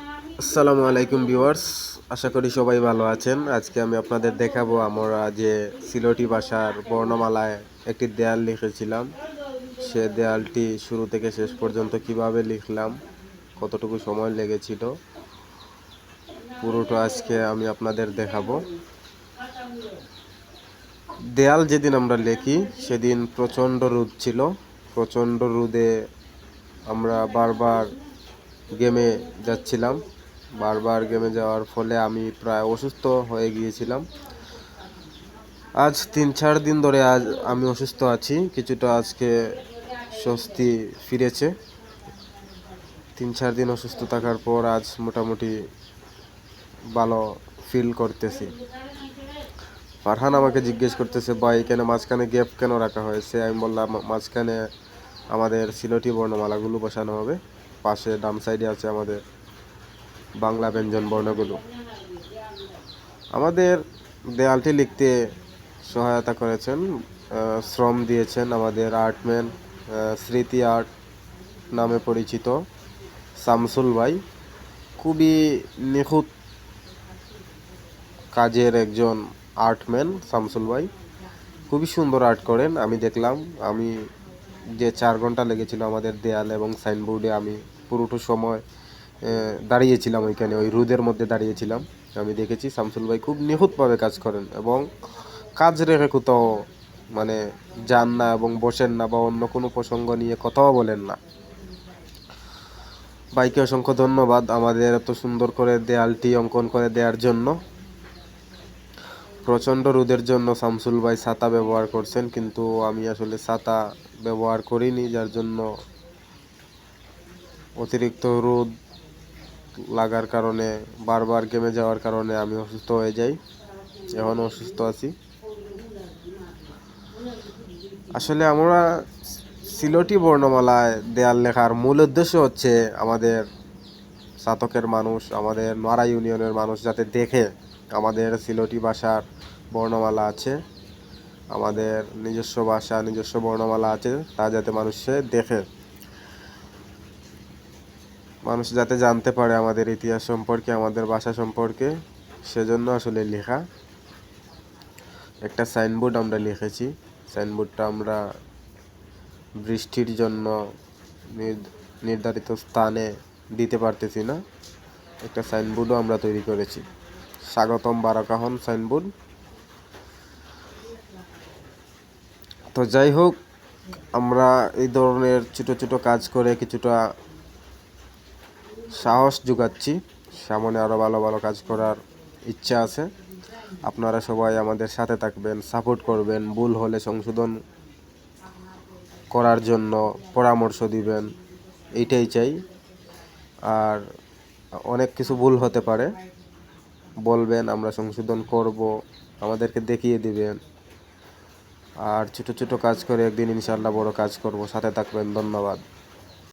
আসসালামু আলাইকুম ভিউয়ার্স, আশা করি সবাই ভালো আছেন। আজকে আমি আপনাদের দেখাবো আমরা যে সিলেটি ভাষার বর্ণমালায় একটি দেয়াল লিখেছিলাম, সে দেয়ালটি শুরু থেকে শেষ পর্যন্ত কিভাবে লিখলাম, কতটুকু সময় লেগেছিল, পুরোটা আজকে আমি আপনাদের দেখাবো। দেয়াল যেদিন আমরা লিখি সেদিন প্রচণ্ড রোদ ছিল। প্রচণ্ড রোদে আমরা বারবার গেমে যাচ্ছিলাম। বারবার গেমে যাওয়ার ফলে আমি প্রায় অসুস্থ হয়ে গিয়েছিলাম। আজ ৩-৪ দিন ধরে আমি অসুস্থ আছি। কিছুটা আজকে স্বস্তি ফিরেছে। ৩-৪ দিন অসুস্থ থাকার পর আজ মোটামুটি ভালো ফিল করতেছি। ফারহান আমাকে জিজ্ঞেস করতেছে, ভাই কেন মাঝখানে গ্যাপ কেন রাখা হয়েছে? আমি বললাম, মাঝখানে আমাদের সিলেটি বর্ণমালাগুলো বসানো হবে, পাশে ডান সাইডে আছে আমাদের বাংলা ব্যঞ্জন বর্ণগুলো। আমাদের দেয়ালটি লিখতে সহায়তা করেছেন, শ্রম দিয়েছেন আমাদের আর্টম্যান, স্মৃতি আর্ট নামে পরিচিত শামসুল ভাই। খুবই নিখুঁত কাজের একজন আর্টম্যান শামসুল ভাই, খুবই সুন্দর আর্ট করেন। আমি দেখলাম, আমি যে 4 ঘন্টা লেগেছিল আমাদের দেয়াল এবং সাইনবোর্ডে, আমি পুরোটা সময় দাঁড়িয়েছিলাম ওইখানে, ওই রোদের মধ্যে দাঁড়িয়েছিলাম। আমি দেখেছি শামসুল ভাই খুব নিখুঁতভাবে কাজ করেন এবং কাজ রেখে কোথাও মানে যান না এবং বসেন না বা অন্য কোনো প্রসঙ্গ নিয়ে কথাও বলেন না। ভাইকে অসংখ্য ধন্যবাদ আমাদের এত সুন্দর করে দেয়ালটি অঙ্কন করে দেওয়ার জন্য। প্রচণ্ড রোদের জন্য শামসুল ভাই ছাতা ব্যবহার করছেন, কিন্তু আমি আসলে ছাতা ব্যবহার করিনি, যার জন্য অতিরিক্ত রোদ লাগার কারণে, বারবার গেমে যাওয়ার কারণে আমি অসুস্থ হয়ে যাই। এখনও অসুস্থ আছি। আসলে আমরা সিলেটি বর্ণমালায় দেয়াল লেখার মূল উদ্দেশ্য হচ্ছে আমাদের সাতকের মানুষ, আমাদের নোয়ারা ইউনিয়নের মানুষ যাতে দেখে আমাদের সিলেটি ভাষার বর্ণমালা আছে, আমাদের নিজস্ব ভাষা নিজস্ব বর্ণমালা আছে, তা যাতে মানুষে দেখে, মানুষ যাতে জানতে পারে আমাদের ইতিহাস সম্পর্কে, আমাদের ভাষা সম্পর্কে। সেজন্য আসলে লেখা। একটা সাইনবোর্ড আমরা লিখেছি। সাইনবোর্ডটা আমরা বৃষ্টির জন্য নির্ধারিত স্থানে দিতে পারতেছি না। একটা সাইনবোর্ডও আমরা তৈরি করেছি, স্বাগতম বারাকাহন সাইনবোর্ড। তো যাই হোক, আমরা এই ধরনের ছোটো ছোটো কাজ করে কিছুটা সাহস জোগাচ্ছি, সামনে আরও ভালো ভালো কাজ করার ইচ্ছা আছে। আপনারা সবাই আমাদের সাথে থাকবেন, সাপোর্ট করবেন, ভুল হলে সংশোধন করার জন্য পরামর্শ দিবেন, এইটাই চাই। আর অনেক কিছু ভুল হতে পারে, বলবেন, আমরা সংশোধন করব, আমাদেরকে দেখিয়ে দিবেন। আর ছোটো ছোটো কাজ করে একদিন ইনশাআল্লাহ বড় কাজ করব। সাথে থাকবেন। ধন্যবাদ।